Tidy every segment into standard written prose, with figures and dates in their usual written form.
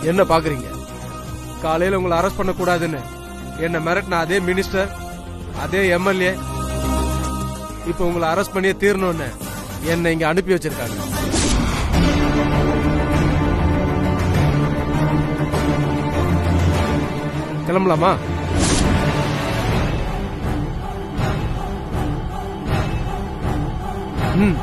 என்ன பாக்குறீங்க? காலையில உங்களை அரெஸ்ட் பண்ண கூடாதுன்னு என்ன மிரட்டின அதே மினிஸ்டர், அதே எம்எல்ஏ இப்ப உங்களை அரெஸ்ட் பண்ணியே தீரணும்னு என்ன இங்க அனுப்பி வச்சிருக்காங்க. கிளம்பலாமா? ம்.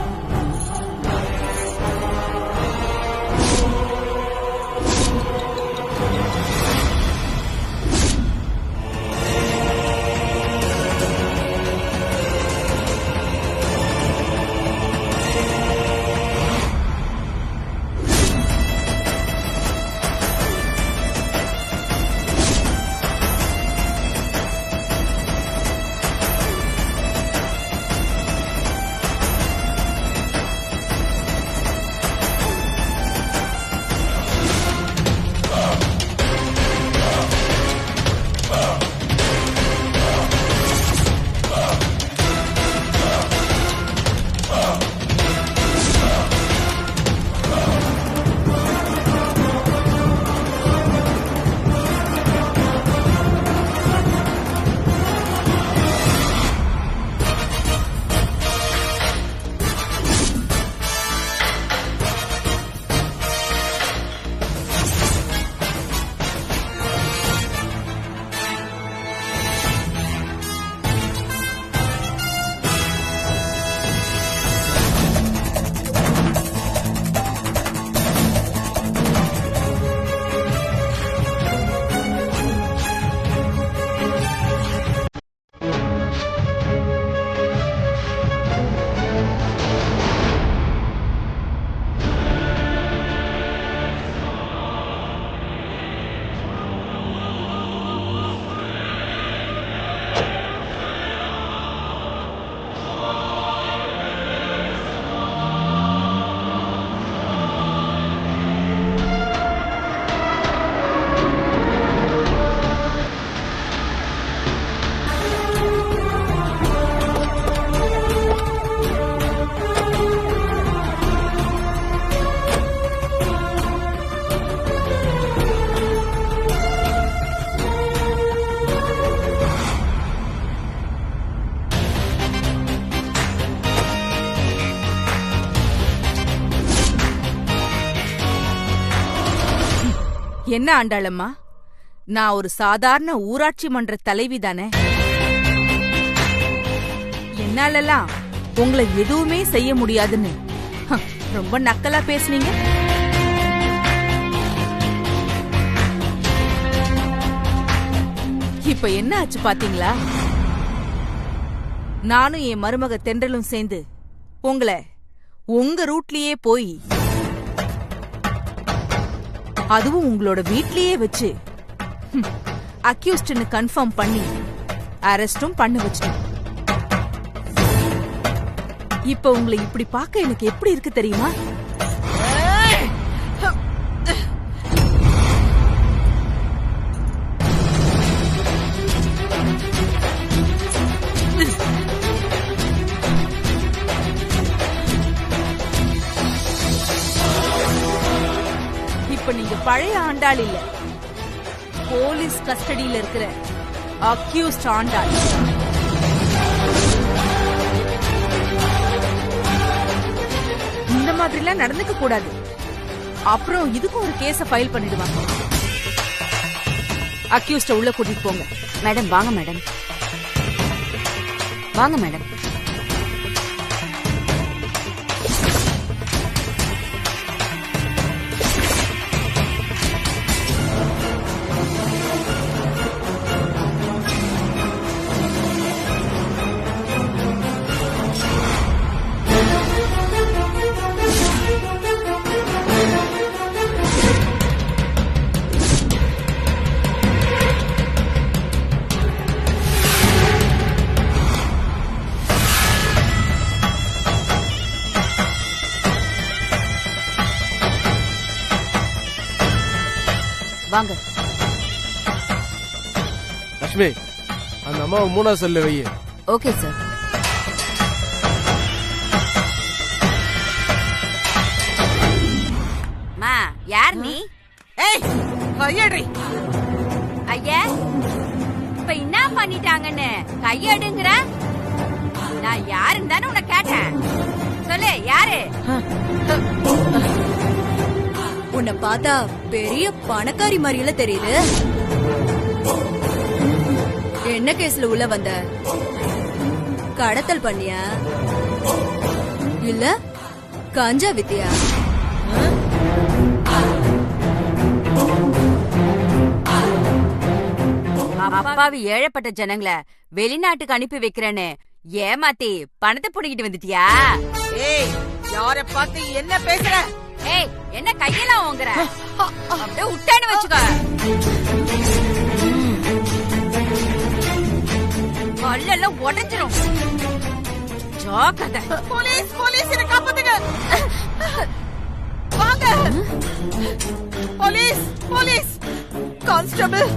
என்ன ஆண்டாளம்மா, நான் ஒரு சாதாரண ஊராட்சி மன்ற தலைவி தானே. என்னாலலாம் உங்களை எதுவுமே செய்ய முடியாதுன்னு ரொம்ப நக்கலா பேசுனீங்க. இப்ப என்ன ஆச்சு பாத்தீங்களா? நானும் என் மருமக தென்றலும் சேர்ந்து உங்களை உங்க ரூட்லயே போய், அதுவும் உங்களோட வீட்லயே வச்சு அக்யூஸ்ட்னு கன்ஃபார்ம் பண்ணி அரெஸ்டும் பண்ண வச்சிட்டோம். இப்ப உங்களை இப்படி பார்க்க எனக்கு எப்படி இருக்கு தெரியுமா? இப்ப நீங்க பழைய ஆண்டாள் இல்ல, போலீஸ் கஸ்டடியில இருக்கிற அக்யூஸ்ட் ஆண்டாள். இந்த மாதிரி எல்லாம் நடந்துக்க கூடாது. அப்புறம் இதுக்கு ஒரு கேஸ ஃபைல் பண்ணிடுவாங்க. அக்யூஸ்ட உள்ள கூட்டிட்டு போங்க. மேடம் வாங்க மேடம், வாங்க மேடம். வாங்க. லட்சுமி, அந்த அம்மாவை 3ஆவது செல்ல வை. Okay sir. மா, யார் நீ? ஏய், கையடி. ஐயா இப்ப என்ன பண்ணிட்டாங்கன்னு கையெடுங்கிற? நான் யாருன்னு தானே உன்னை கேட்டேன். சொல்லு யாரு? உன்னை பார்த்தா பெரிய பணக்காரி மாதிரில தெரியுது. என்ன கேஸ்ல உள்ள வந்த? கடத்தல் பண்ணியா இல்ல கஞ்சா வித்தியா? அப்பாவி ஏழைப்பட்ட ஜனங்களை வெளிநாட்டுக்கு அனுப்பி வைக்கிறேன்னு ஏமாத்தி பணத்தை புடிக்கிட்டு வந்துட்டியா? ஏய், யார பார்த்து என்ன பேசுற? ஏய், என்ன கையெல்லாம் ஓங்குற? அப்படியே விட்டான்னு வச்சுக்கோ. பல்லெல்லாம் உடைஞ்சிரும். ஜாக்கிரதை. போலீஸ், போலீஸ், என்ன காப்பாத்துங்க. வாங்க. Police, police, constable,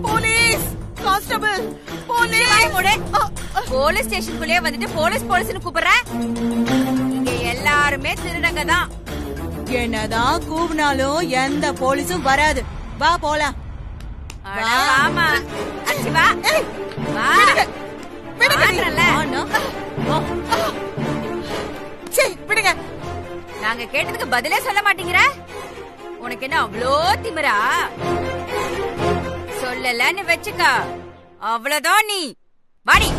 police, constable, police. Police ஸ்டேஷனுக்குள்ளே வந்துட்டு போலீஸ் போலீஸ்னு கூப்பிடுற? இங்க எல்லாருமே திருடங்க தான். என்னதான் கூவினாலும் எந்த போலீஸும் வராது. வா போலாம். வாமா. அச்சி வா. வா. விடுங்க. விடுங்க. நாங்க கேட்டதுக்கு பதிலே சொல்ல மாட்டீங்கற? உனக்கு என்ன அவ்ளோ திமிரா? சொல்லலன்னு வெச்சுக்க, அவ்வளவுதான் நீ. வாடி.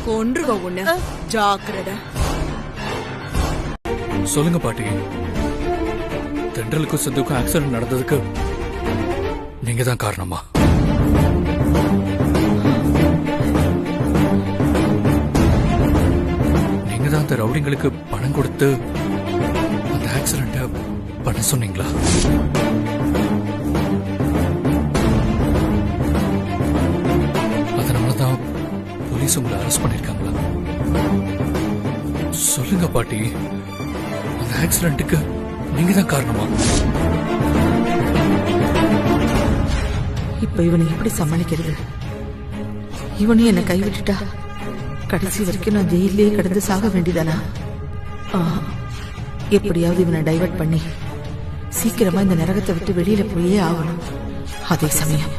கொன்றுவ உன்ன. ஜாக்கிரதை. சொல்லுங்க பாட்டி, தென்றலுக்கும் சித்துக்கும் ஆக்சிடென்ட் நடந்ததுக்கு நீங்க தான் காரணமா? நீங்க தான் அந்த ரவுடிங்களுக்கு பணம் கொடுத்து அந்த ஆக்சிடென்ட பண்ண சொன்னீங்களா? அதனாலதான் போலீஸ் உங்களை அரெஸ்ட் பண்ணிருக்காங்களா? சொல்லுங்க பாட்டி, அந்த ஆக்சிடென்ட்டுக்கு நீங்க தான் காரணமா? இப்ப இவனை எப்படி சமாளிக்கிறது? இவனையும் என்ன கைவிட்டுட்டா கடைசி வரைக்கும் நான் ஜெயிலே கடந்து சாக வேண்டியதானா? எப்படியாவது இவனை டைவர்ட் பண்ணி சீக்கிரமா இந்த நரகத்தை விட்டு வெளியில போயே ஆகணும். அதே சமயம்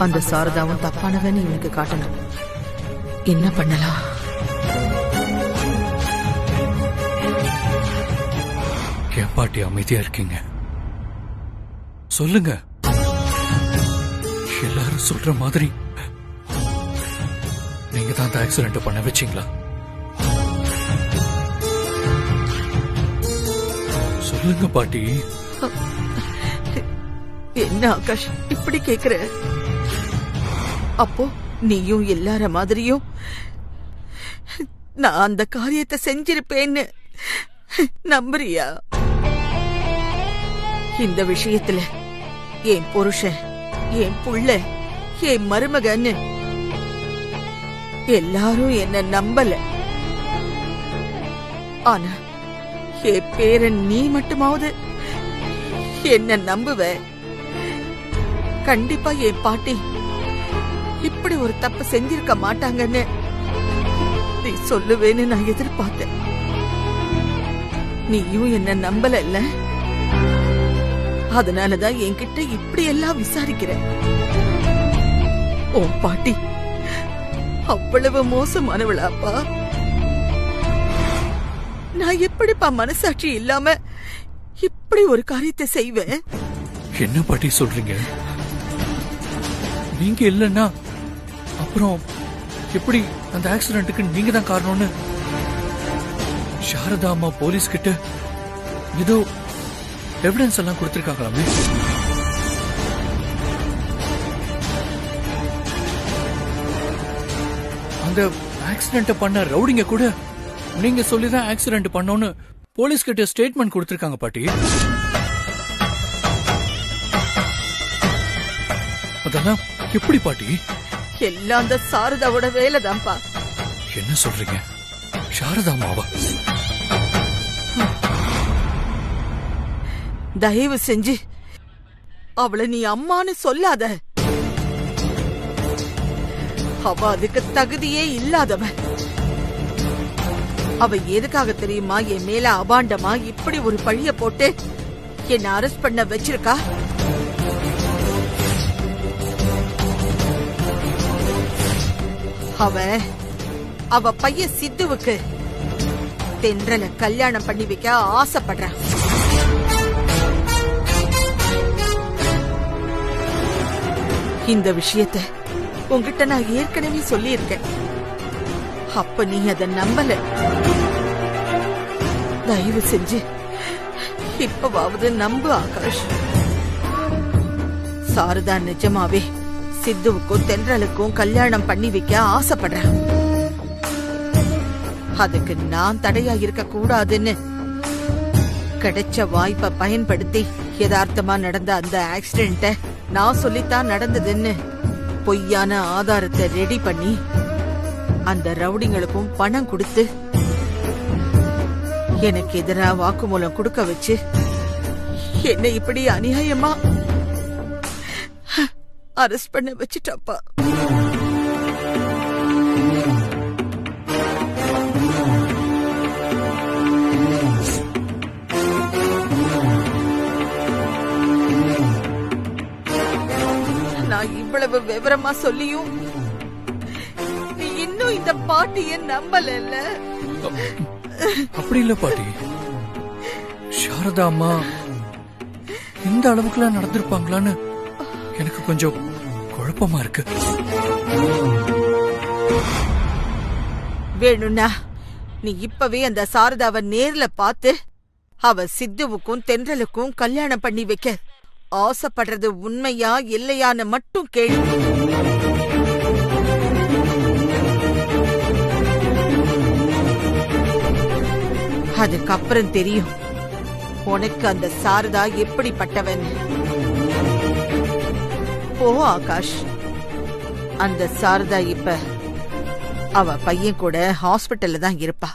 அந்த சாரதாவும் தப்பானவன்னு இவனுக்கு காட்டணும். என்ன பண்ணலாம்? ஏன் பாட்டி அமைதியா இருக்கீங்க? சொல்லுங்க. எல்லாரும் சொல்ற மாதிரி நீங்க தான் அந்த ஆக்சிடென்ட் பண்ண வச்சீங்களா? சொல்லுங்க பாட்டி. என்ன ஆகாஷ் இப்படி கேக்குற? அப்போ நீயும் எல்லார மாதிரியும் நான் அந்த காரியத்தை செஞ்சிருப்பேன்னு நம்புறியா? இந்த விஷயத்துல என் புருஷன், என் புள்ள, என் மருமகன்னு எல்லாரும் என்ன நம்பல. ஆனா என் பேரன் நீ மட்டுமாவது என்ன நம்புவ? கண்டிப்பா என் பாட்டி இப்படி ஒரு தப்பு செஞ்சிருக்க மாட்டாங்கன்னு நீ சொல்லுவேன்னு நான் எதிர்பார்த்தேன். நீயும் என்ன நம்பல இல்ல? அதனாலதான் என்கிட்ட இப்படி எல்லாம் விசாரிக்கிற. ஓ பாட்டி அவ்வளவு மோசமானவளாப்பா? நான் எப்படிப்பா மனசாட்சி இல்லாம இப்படி ஒரு காரியத்தை செய்வேன்? என்ன பாட்டி சொல்றீங்க? நீங்க இல்லன்னா அப்புறம் எப்படி அந்த ஆக்சிடென்ட்டுக்கு நீங்க தான் காரணம்னு சாரதா அம்மா போலீஸ் கிட்ட ஏதோ எவிடன்ஸ் எல்லாம் கொடுத்திருக்காங்களாமே? அந்த ஆக்சிடென்ட் பண்ண ரவுடிங்க கூட நீங்க சொல்லிதான் ஆக்சிடென்ட் பண்ணோன்னு போலீஸ் கிட்ட ஸ்டேட்மெண்ட் கொடுத்திருக்காங்க பாட்டி. அதெல்லாம் எப்படி பாட்டி? எல்லாம் அந்த சாரதாவோட வேலைதான்ப்பா. என்ன சொல்றீங்க? சாரதா அம்மாவா? தயவு செஞ்சு அவளை நீ அம்மான்னு சொல்லாத. அவ அதுக்கு தகுதியே இல்லாதவ. அவ எதுக்காக தெரியுமா என் மேல அபாண்டமா இப்படி ஒரு பழிய போட்டு என்ன அரெஸ்ட் பண்ண வச்சிருக்கா. அவ பையன் சித்துவுக்கு தென்றல கல்யாணம் பண்ணி வைக்க ஆசைப்படுறான். இந்த விஷயத்தை உன்கிட்ட நான் ஏற்கனவே சொல்லி இருக்கேன். அப்ப நீ அத நம்பல. தயவு செஞ்சு இப்பவாவது நம்பு ஆகாஷ். சாரதா நிஜமாவே சித்துவுக்கும் தென்றலுக்கும் கல்யாணம் பண்ணி வைக்க ஆசைப்படுறேன். அதுக்கு நான் தடையா இருக்க கூடாதுன்னு கிடைச்ச வாய்ப்பை பயன்படுத்தி யதார்த்தமா நடந்த அந்த ஆக்சிடென்ட்ட நான் சொல்லித்தான் நடந்ததுன்னு பொய்யான ஆதாரத்தை ரெடி பண்ணி அந்த ரவுடிங்களுக்கும் பணம் கொடுத்து எனக்கு எதிரா வாக்குமூலம் கொடுக்க வச்சு என்ன இப்படி அநியாயமா அரெஸ்ட் பண்ண வச்சுட்டாப்பா. நான் இவ்வளவு விவரமா சொல்லியும் நீ இன்னும் இந்த பாட்டிய நம்பல. அப்படி இல்ல பாட்டி. சாரதா அம்மா இந்த அளவுக்குலாம் நடந்திருப்பாங்களான்னு எனக்கு கொஞ்சம் குழப்பமா இருக்கு. வேணும்னா நீ இப்பவே அந்த சாரதாவை நேர்ல பார்த்து அவ சித்துவுக்கும் தென்றலுக்கும் கல்யாணம் பண்ணி வைக்க ஆசைப்படுறது உண்மையா இல்லையான்னு மட்டும் கேளு. அதுக்கப்புறம் தெரியும் உனக்கு அந்த சாரதா எப்படிப்பட்டவன். ஓ ஆகாஷ், அந்த சாரதா இப்ப அவ பையன் கூட ஹாஸ்பிட்டல்ல தான் இருப்பா.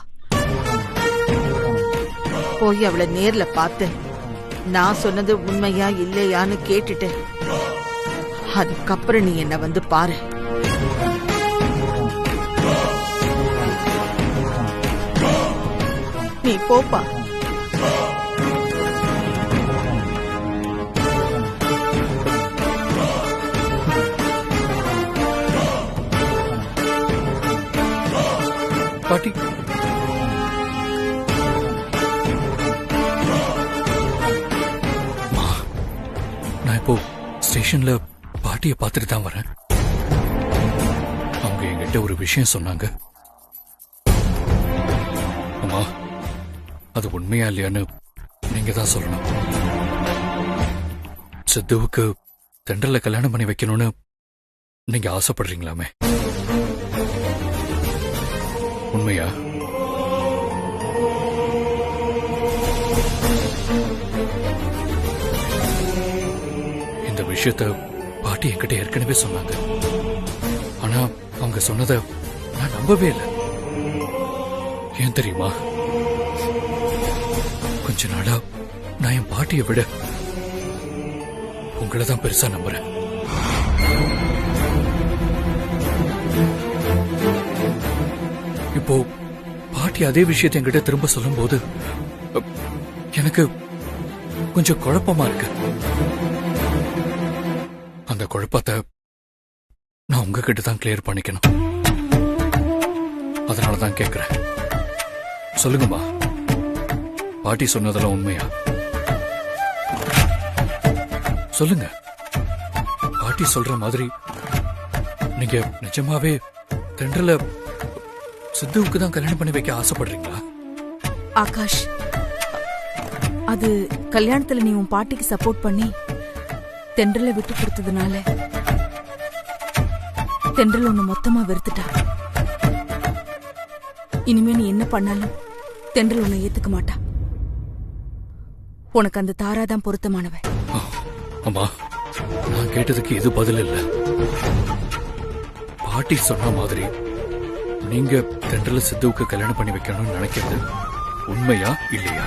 போய் அவளை நேர்ல பார்த்து நான் சொன்னது உண்மையா இல்லையான்னு கேட்டுட்டு அதுக்கப்புறம் நீ என்ன வந்து பாரு. நீ போப்பா. பாட்டி, நான் இப்போ ஸ்டேஷன்ல பாட்டிய பார்த்துட்டு தான் வரேன். அவங்க என்கிட்ட ஒரு விஷயம் சொன்னாங்க. அம்மா, அது உண்மையா இல்லையான்னு நீங்க தான் சொல்லணும். சித்துவுக்கு தென்றல கல்யாணம் பண்ணி வைக்கணும்னு நீங்க ஆசைப்படுறீங்களாமே, உண்மையா? இந்த விஷயத்த பாட்டி என்கிட்ட ஏற்கனவே சொன்னாங்க. ஆனா அவங்க சொன்னதை நான் நம்பவே இல்லை. ஏன் தெரியுமா? கொஞ்ச நாளா நான் என் பாட்டியை விட உங்களை தான் பெருசா நம்புறேன். இப்போ பாட்டி அதே விஷயத்தை என்கிட்ட திரும்ப சொல்லும் போது எனக்கு கொஞ்சம் குழப்பமா இருக்கு. அந்த குழப்பத்தை நான் உங்ககிட்ட தான் கிளியர் பண்ணிக்கணும். அதனாலதான் கேக்குறேன். சொல்லுங்கம்மா, பாட்டி சொன்னதெல்லாம் உண்மையா? சொல்லுங்க. பாட்டி சொல்ற மாதிரி நீங்க நிஜமாவே தென்றல சித்துவுக்கு தான் கல்யாணம் பண்ணி வைக்க ஆசைப்படுறீங்களா? ஆகாஷ், அது கல்யாணத்துல நீ உன் பாட்டிக்கு சப்போர்ட் பண்ணி தென்றல விட்டு கொடுத்ததுனால தென்றல் உன்னை மொத்தமா வெறுத்துட்டா. இனிமே நீ என்ன பண்ணாலும் தென்றல் உன்னை ஏத்துக்க மாட்டா. உனக்கு அந்த தாராதான் பொருத்தமானவன். அம்மா, நான் கேட்டதுக்கு இது பதில் இல்ல. பாட்டி சொன்ன மாதிரி நீங்க தென்றல சித்துவுக்கு கல்யாணம் பண்ணி வைக்கணும்னு நினைக்கிறது உண்மையா இல்லையா?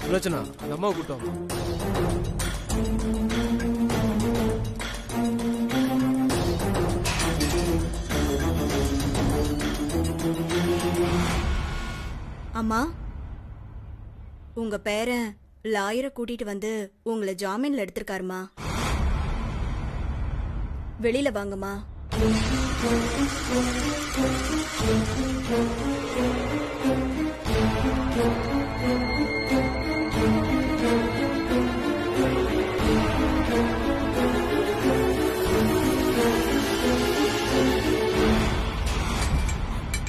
சுலோச்சனா, அந்த அம்மாவை கூட்டம். அம்மா, உங்க பேரன் லாயரை கூட்டிட்டு வந்து உங்களை ஜாமீன்ல எடுத்திருக்காருமா. வெளியில வாங்கம்மா.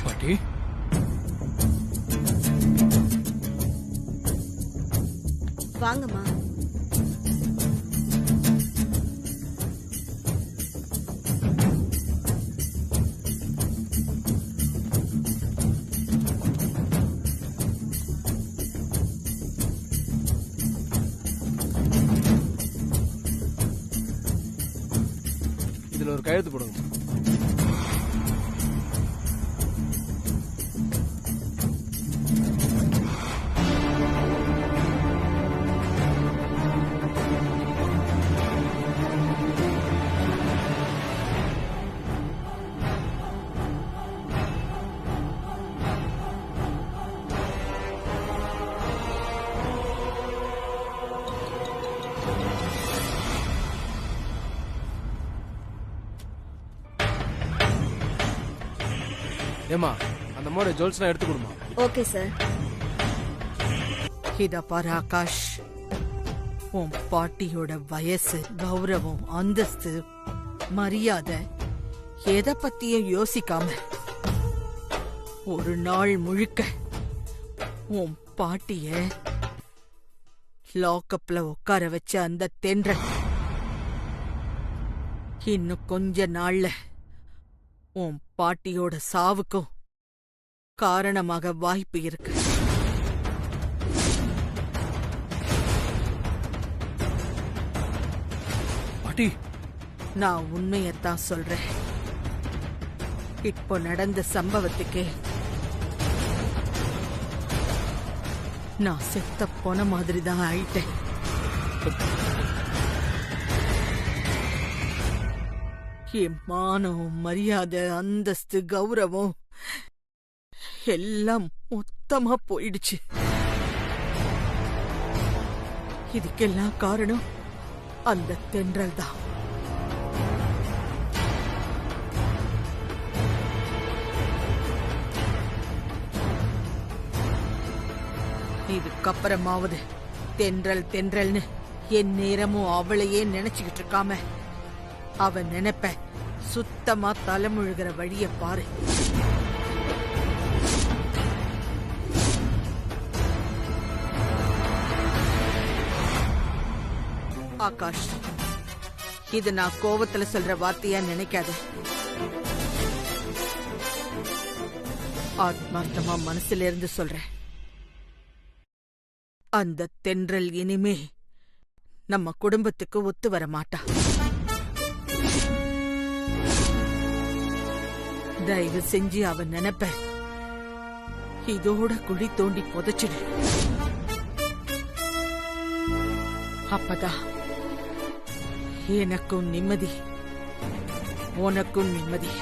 பாட்டி, வாங்கம்மா. இதுல ஒரு கையெழுத்து போடுங்க. ஏமா, அந்த மோட ஜுவல்ஸ்லாம் எடுத்து கொடுமா. Okay sir. இத பாரு ஆகாஷ், உன் பாட்டியோட வயசு, கௌரவம், அந்தஸ்து, மரியாதை எதை பத்தியும் யோசிக்காம ஒரு நாள் முழுக்க உன் பாட்டிய லாக்அப்ல உட்கார வச்ச அந்த தென்றல் இன்னும் கொஞ்ச நாள்ல உன் பாட்டியோட சாவுக்கும் காரணமாக வாய்ப்பு இருக்கு. பாட்டி, நான் உண்மையத்தான் சொல்றேன். இப்போ நடந்த சம்பவத்துக்கே நான் செத்த போன மாதிரி தான் ஆயிட்டேன். என் மானம், மரியாதை, அந்தஸ்து, கௌரவம் எல்லாம் மொத்தமா போயிடுச்சு. இதுக்கெல்லாம் காரணம் அந்த தென்றல் தான். இதுக்கப்புறமாவது தென்றல் தென்றல்னு என் நேரமும் அவளையே நினைச்சுக்கிட்டு இருக்காம அவ நினைப்ப சுத்தமா தலைமுழுகிற வழிய பாரு. ஆகாஷ், இது நான் கோவத்துல சொல்ற வார்த்தையா நினைக்காத. ஆத்மார்த்தமா மனசுல இருந்து சொல்றேன். அந்த தென்றல் இனிமே நம்ம குடும்பத்துக்கு ஒத்து வர மாட்டா. தயவு செஞ்சு அவ நினைப்ப இதோட குழி தோண்டி புதைச்சிடு. அப்பதான் எனக்கும் நிம்மதி, உனக்கும் நிம்மதி.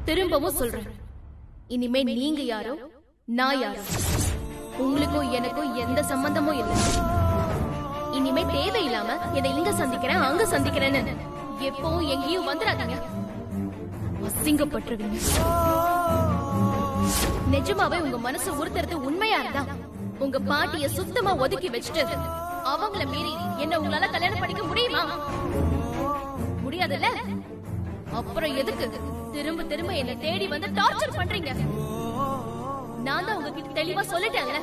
திரும்பவும் சொல்றேன், இனிமே நீங்க யாரோ நான் யாரோ உங்களுக்கும் எனக்கும் எந்த சம்பந்தமும் இல்லை. இனிமே தேவையில்லாம என்னை இங்க சந்திக்கிறேன் அங்க சந்திக்கிறேன்னு எப்பவும் எங்கேயும் வந்துடாதீங்க. அசிங்கப்பட்டுருவீங்க. நிஜமாவே உங்க மனசு உறுத்துறது உண்மையா இருந்தா உங்க பாட்டிய சுத்தமா ஒதுக்கி வச்சுட்டு அவங்கள மீறி என்ன உங்களால கல்யாணம் பண்ணிக்க முடியுமா? முடியாதுல்ல? அப்புறம் எதுக்கு திரும்ப திரும்ப என்ன தேடி வந்து டார்ச்சர் பண்றீங்க? நான் தான் உங்ககிட்ட தெளிவா சொல்லிட்டேன்ல,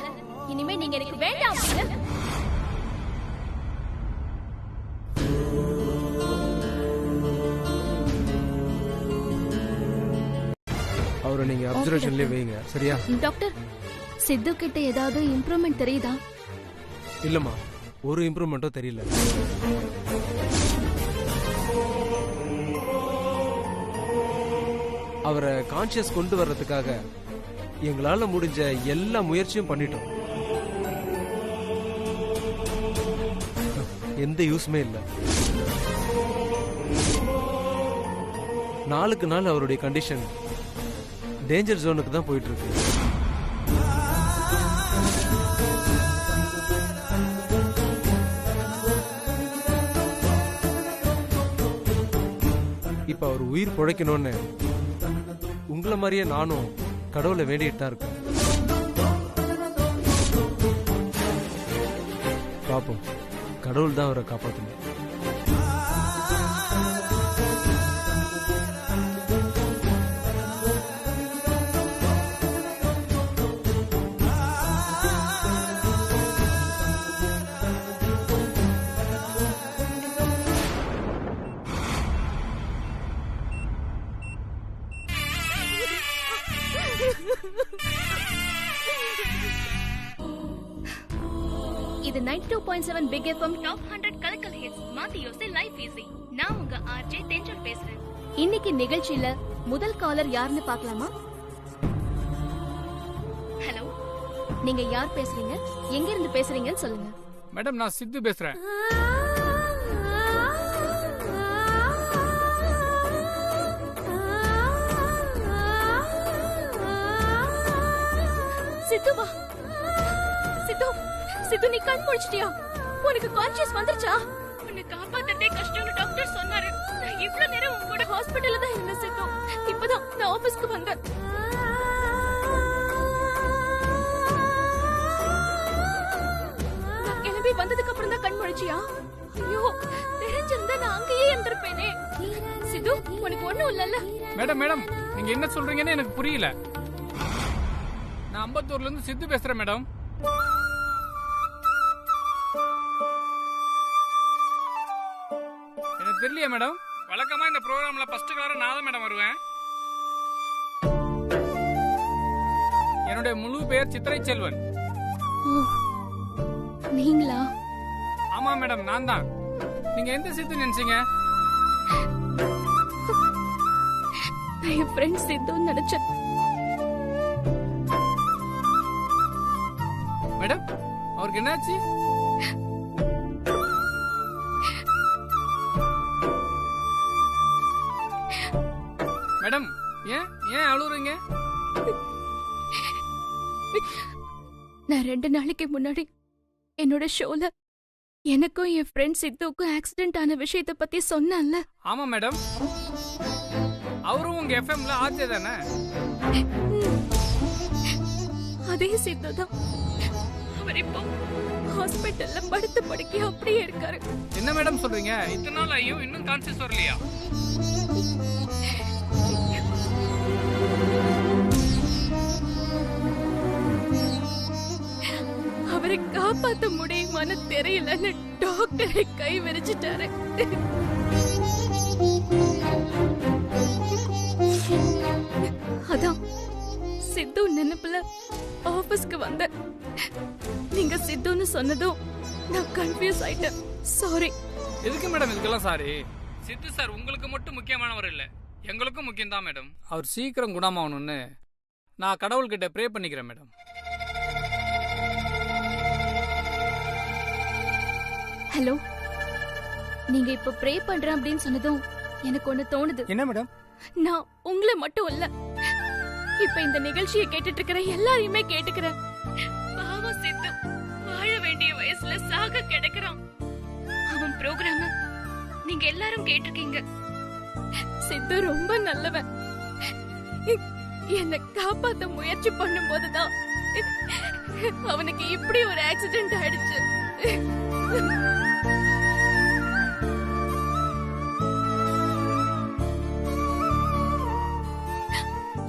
இனிமே நீங்க எனக்கு வேண்டாம் அப்படின்னு. அவரை நீங்க அப்சர்வேஷன்லயே வைங்க, சரியா? டாக்டர், சித்து கிட்ட ஏதாவது இம்ப்ரூவ்மெண்ட் தெரியுதா? இல்லம்மா, ஒரு இம்ப்ரூவ்மெண்ட்டும் தெரியல. அவரை கான்சியஸ் கொண்டு வர்றதுக்காக எங்களால முடிஞ்ச எல்லா முயற்சியும் பண்ணிட்டோம். எந்த யூஸ்மே இல்ல. நாளுக்கு நாள் அவருடைய கண்டிஷன் டேஞ்சர் ஜோனுக்கு தான் போயிட்டு இருக்கு. இப்ப அவர் உயிர் பிழைக்கணும்னு உங்களை மாதிரியே நானும் கடவுளை வேண்டிட்டு தான் இருக்கேன். பாப்போம், கடவுள் தான் அவரை காப்பாற்றணும். இது 92.7 பிக் எஃப்எம் டாப் 100 கலக்கல் ஹிட்ஸ் மாத்தி யோசி லைஃப் ஈஸி. நான் உங்க ஆர்ஜே தென்றல் பேசுறேன். இன்னைக்கு நிகழ்ச்சியில முதல் காலர் யாருன்னு பார்க்கலாமா? ஹலோ, நீங்க யார் பேசுறீங்க? எங்க இருந்து பேசுறீங்கன்னு சொல்லுங்க. மேடம், நான் சித்து பேசுறேன். சித்துவா? சித்து, சித்து நீ கண் முழிச்சிட்டியா? உனக்கு கான்ஷியஸ் வந்துருச்சா? உன்னை காப்பாத்ததே கஷ்டம்னு டாக்டர் சொன்னாரு. நான் இவ்வளவு நேரம் உன் கூட ஹாஸ்பிடல்ல தான் இருந்தேன் சித்து. இப்பதான் நான் ஆபீஸ்க்கு வந்தேன். நான் கிளம்பி வந்ததுக்கு அப்புறம் தான் கண் முழிச்சியா? ஐயோ, தெரிஞ்சிருந்தா நான் அங்கேயே இருந்திருப்பேனே. சித்து, உனக்கு ஒண்ணும் இல்லல்ல? மேடம் மேடம், நீங்க என்ன சொல்றீங்கன்னு எனக்கு புரியல. நான் அம்பத்தூர்ல இருந்து சித்து பேசுறேன் மேடம். எனக்கு தெரியலையா மேடம்? வழக்கமா இந்த ப்ரோக்ராம்ல ஃபர்ஸ்ட் கலரா நான் தான் மேடம் வருவேன். என்னுடைய முழு பெயர் சித்திரை செல்வன். நீங்களா? ஆமா மேடம், நான் தான். நீங்க எந்த சித்து நினைச்சீங்க? நான் என் ஃப்ரெண்ட் சித்துன்னு நினைச்சேன். மேடம், அவருக்கு என்னாச்சு? மேடம், ஏன் ஏன் அழுவுறீங்க? நான் 2 நாளைக்கு முன்னாடி என்னோட ஷோல எனக்கும் என் ஃப்ரெண்ட் சித்துக்கும் ஆக்சிடென்ட் ஆன விஷயத்தை பத்தி சொன்னேன்ல. ஆமா மேடம், அவரும் உங்க எஃப்எம்ல ஆச்சே தானே? அதே சித்து தான். அவர் இப்போ ஹாஸ்பிட்டல்ல படுத்து படுக்கை அப்படியே இருக்காரு. என்ன மேடம் சொல்றீங்க? இத்தனை நாள் ஐயோ இன்னும் கான்சியஸ் வரலையா? அவரை காப்பாத்த முடியுமான்னு தெரியலன்னு டாக்டரை கை விரிச்சிட்டாரு. அதான் சித்து நினைப்புல ஆபீஸ்க்கு வந்த. நீங்க சித்துன்னு சொன்னதும் நான் கன்ஃபியூஸ் ஆயிட்டேன். சாரி. எதுக்கு மேடம் இதுக்கெல்லாம் சாரி? சித்து சார் உங்களுக்கு மட்டும் முக்கியமானவர் இல்ல, எங்களுக்கும் முக்கியம் தான் மேடம். அவர் சீக்கிரம் குணமாகணும்னு நான் கடவுள்கிட்ட ப்ரே பண்ணிக்கிறேன் மேடம். ஹலோ, நீங்க இப்ப ப்ரே பண்றேன் அப்படின்னு சொன்னதும் எனக்கு ஒண்ணு தோணுது. என்ன மேடம்? நான் உங்களை மட்டும் இல்ல, இப்ப இந்த நிகழ்ச்சியை கேட்டுட்டு இருக்கிற எல்லாரையுமே கேட்டுக்கிறேன். பாவம் சித்து வாழ வேண்டிய வயசுல சாக கிடக்குறான். அவன் ப்ரோக்ராம நீங்க எல்லாரும் கேட்டிருக்கீங்க. சித்து ரொம்ப நல்லவன். என்னை காப்பாத்த முயற்சி பண்ணும் போதுதான் அவனுக்கு இப்படி ஒரு ஆக்சிடென்ட் ஆயிடுச்சு.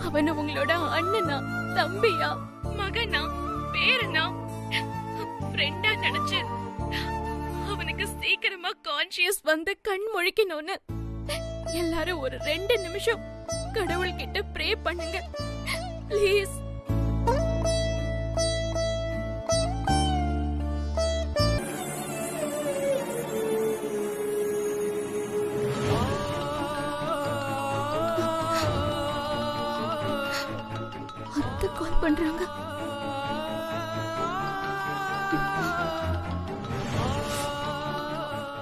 அவன் உங்களோட அண்ணனா, தம்பியா, மகனா, பேரனா, ஃப்ரெண்டா நினைச்சு அவனுக்கு சீக்கிரமா கான்சியஸ் வந்து கண் முழிக்கணும்னு எல்லாரும் ஒரு 2 நிமிஷம் கடவுள்கிட்ட ப்ரே பண்ணுங்க ப்ளீஸ். அத்தை கால் பண்றாங்க.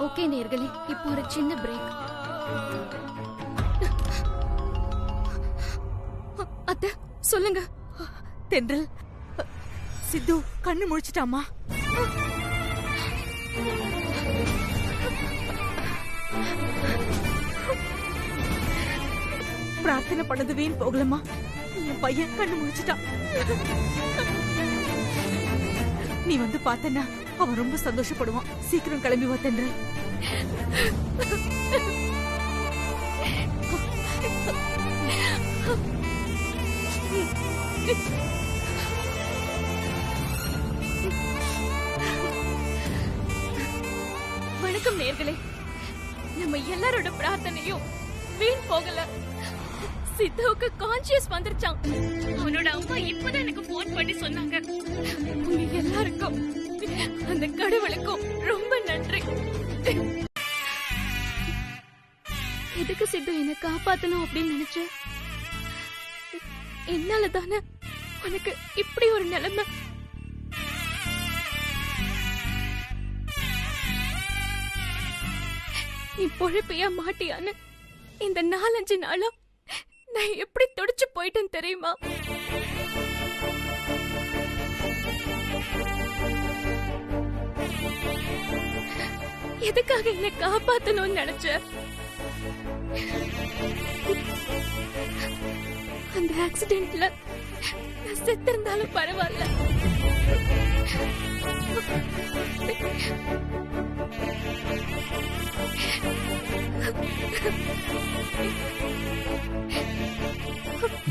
ஓகே நேர்களே, இப்போ ஒரு சின்ன பிரேக். அத்தை சொல்லுங்க. தென்றல், சித்து கண்ணு முழிச்சிட்டாமா? பிரார்த்தனை பண்ணது வீண் போகலமா. என் பையன் கண்ணு முழிச்சிட்டான். நீ வந்து பார்த்தனா அவன் ரொம்ப சந்தோஷப்படுவான். சீக்கிரம் கிளம்பி வா தென்றல். வணக்கம் நேர்களே, நம்ம எல்லாரோட பிரார்த்தனையும் வீண் போகல. சித்துவுக்கு கான்சியஸ் வந்துருச்சான். அவனோட அம்மா இப்பதான் எனக்கு போன் பண்ணி சொன்னாங்க. உங்க எல்லாருக்கும் அந்த கடவுளுக்கும் ரொம்ப நன்றி. எதுக்கு சித்து என்ன காப்பாத்தணும் அப்படின்னு நினைச்ச? என்னால தானே உனக்கு இப்படி ஒரு நிலைமை. நீ பொழப்பியா மாட்டியான்னு இந்த 4-5 நாளா நான் எப்படி துடிச்சு போயிட்டேன் தெரியுமா? எதுக்காக என்னை காப்பாத்தணும்னு நினைச்ச? அந்த ஆக்சிடென்ட்ல நான் செத்திருந்தாலும் பரவாயில்ல.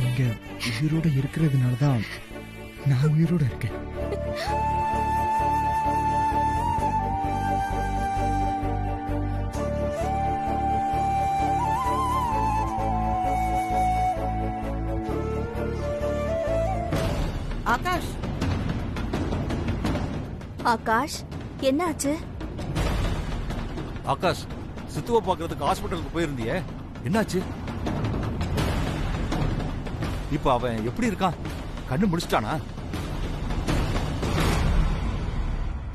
நீங்க உயிரோட இருக்கிறதுனாலதான் நான் உயிரோட இருக்கேன். ஆகாஷ், ஆகாஷ் என்னாச்சு? ஆகாஷ், சித்துவ பாக்குறதுக்கு ஹாஸ்பிட்டலுக்கு போயிருந்தியே, என்னாச்சு? இப்ப அவன் எப்படி இருக்கான்? கண்ணு முடிச்சிட்டானா?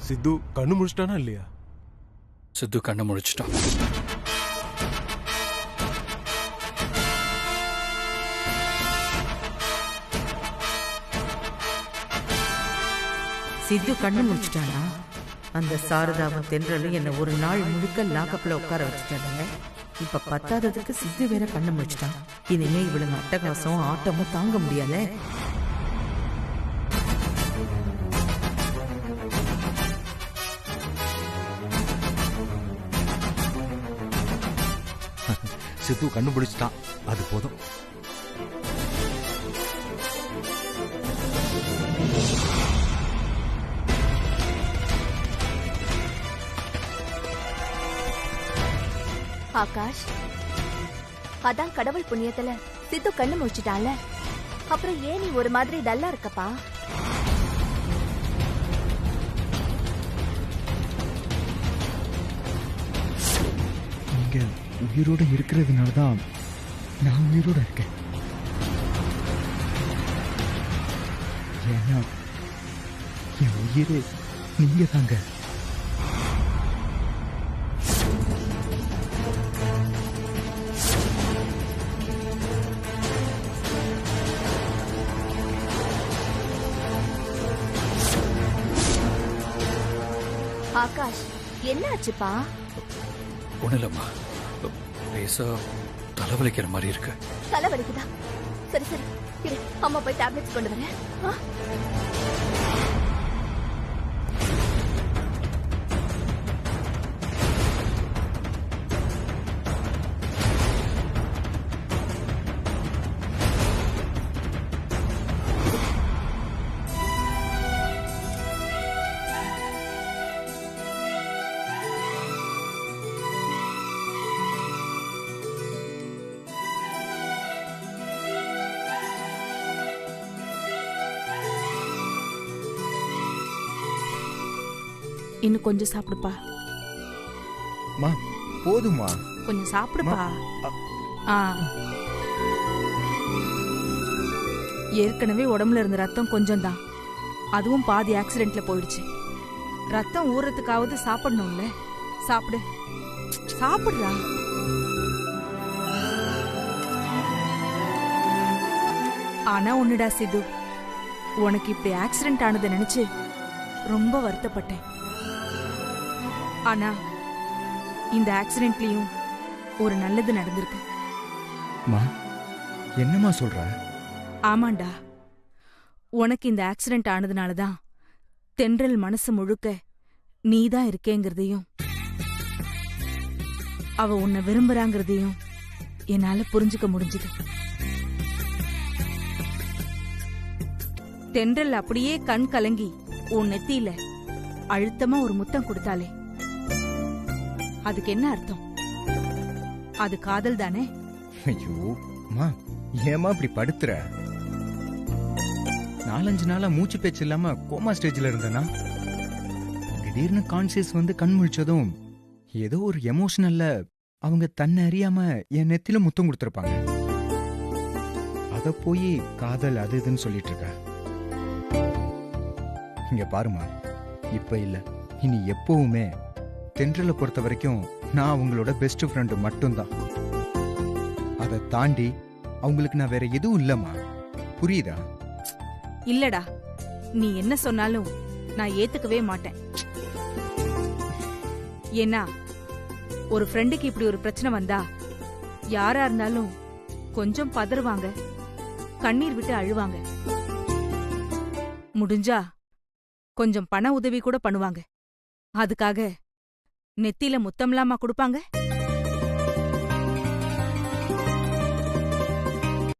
சித்து கண்ணு முழிச்சிட்டானா இல்லையா? சித்து கண்ணு முழிச்சிட்டான். சித்து கண்ணு முடிச்சிட்டானா? அந்த சாரதாவும் தென்றலும் என்ன ஒரு நாள் முழுக்க லாக்கப்ல உட்கார வச்சுட்டாங்க. இப்ப 10ஆவதுக்கு சித்து வேற கண்ணு முடிச்சிட்டான். இனிமே இவளுங்க அட்டகாசம் ஆட்டமும் தாங்க முடியாத. சித்து கண்ணு பிடிச்சிட்டான், அது போதும். ஆகாஷ், அதான் கடவுள் புண்ணியத்துல சித்து கண்ணு முடிச்சிட்டான்ல, அப்புறம் ஏன் நீ ஒரு மாதிரி டல்லா இருக்கப்பா? நீங்க உயிரோட இருக்கிறதுனாலதான் நான் உயிரோட இருக்கேன். ஏன்னா என் உயிரே நீங்க தாங்க. ஆகாஷ், என்ன ஆச்சுப்பா? ஒண்ணு இல்லம்மா, லேசா தலைவலிக்கிற மாதிரி இருக்கு. தலைவலிக்குதா? சரி சரி இரு, அம்மா போய் டேப்லெட்ஸ் கொண்டு வரேன். ஆ? இன்னும் கொஞ்சம் சாப்பிடுப்பா. மா போதுமா? கொஞ்சம் சாப்பிடுப்பா. ஆ. ஏற்கனவே உடம்புல இருந்த ரத்தம் கொஞ்சம் தான், அதுவும் பாதி ஆக்சிடென்ட்ல போயிடுச்சு. ரத்தம் ஊறதுக்காவது சாப்பிடணும்ல. சாப்பிடு, சாப்பிடுறா. ஆனா ஒண்ணுடா சித்து, உனக்கு இப்படி ஆக்சிடென்ட் ஆனதை நினைச்சு ரொம்ப வருத்தப்பட்டேன். ஆனா இந்த ஆக்சிடென்ட்லயும் ஒரு நல்லது நடந்திருக்கு. மா என்னம்மா சொல்ற? ஆமாண்டா, உனக்கு இந்த ஆக்சிடென்ட் ஆனதுனாலதான் தென்றல் மனசு முழுக்க நீதான் இருக்கேங்கிறதையும் அவ உன்னை விரும்புறாங்கிறதையும் என்னால புரிஞ்சுக்க முடிஞ்சது. தென்றல் அப்படியே கண் கலங்கி உன் நெத்தியில அழுத்தமா ஒரு முத்தம் கொடுத்தாலே அதுக்கு என்ன அர்த்தம்? அது காதல் தானே? ஐயோ மா, ஏமா இப்படி படுத்துற? 4-5 நாளா மூச்சு பேச்சு இல்லாம கோமா ஸ்டேஜ்ல இருந்தனா, திடீர்னு கான்சியஸ் வந்து கண் முழிச்சதும் ஏதோ ஒரு எமோஷனல்ல அவங்க தன்னை அறியாம என் நெத்தில முத்தம் கொடுத்திருப்பாங்க. அத போய் காதல் அது இதுன்னு சொல்லிட்டு இருக்க. இங்க பாருமா, இப்ப இல்ல இனி எப்பவுமே தென்றலை பொறுத்த வரைக்கும் நான் அவங்களோட பெஸ்ட் ஃப்ரெண்டு மட்டும்தான். அதை தாண்டி அவங்களுக்கு நான் வேற எதுவும் இல்லம்மா. புரியுதா? இல்லடா, நீ என்ன சொன்னாலும் நான் ஏத்துக்கவே மாட்டேன். ஏன்னா ஒரு ஃப்ரெண்டுக்கு இப்படி ஒரு பிரச்சனை வந்தா யாரா இருந்தாலும் கொஞ்சம் பதறுவாங்க, கண்ணீர் விட்டு அழுவாங்க, முடிஞ்சா கொஞ்சம் பண உதவி கூட பண்ணுவாங்க. அதுக்காக நெத்தியில முத்தம்லாமா கொடுப்பாங்க?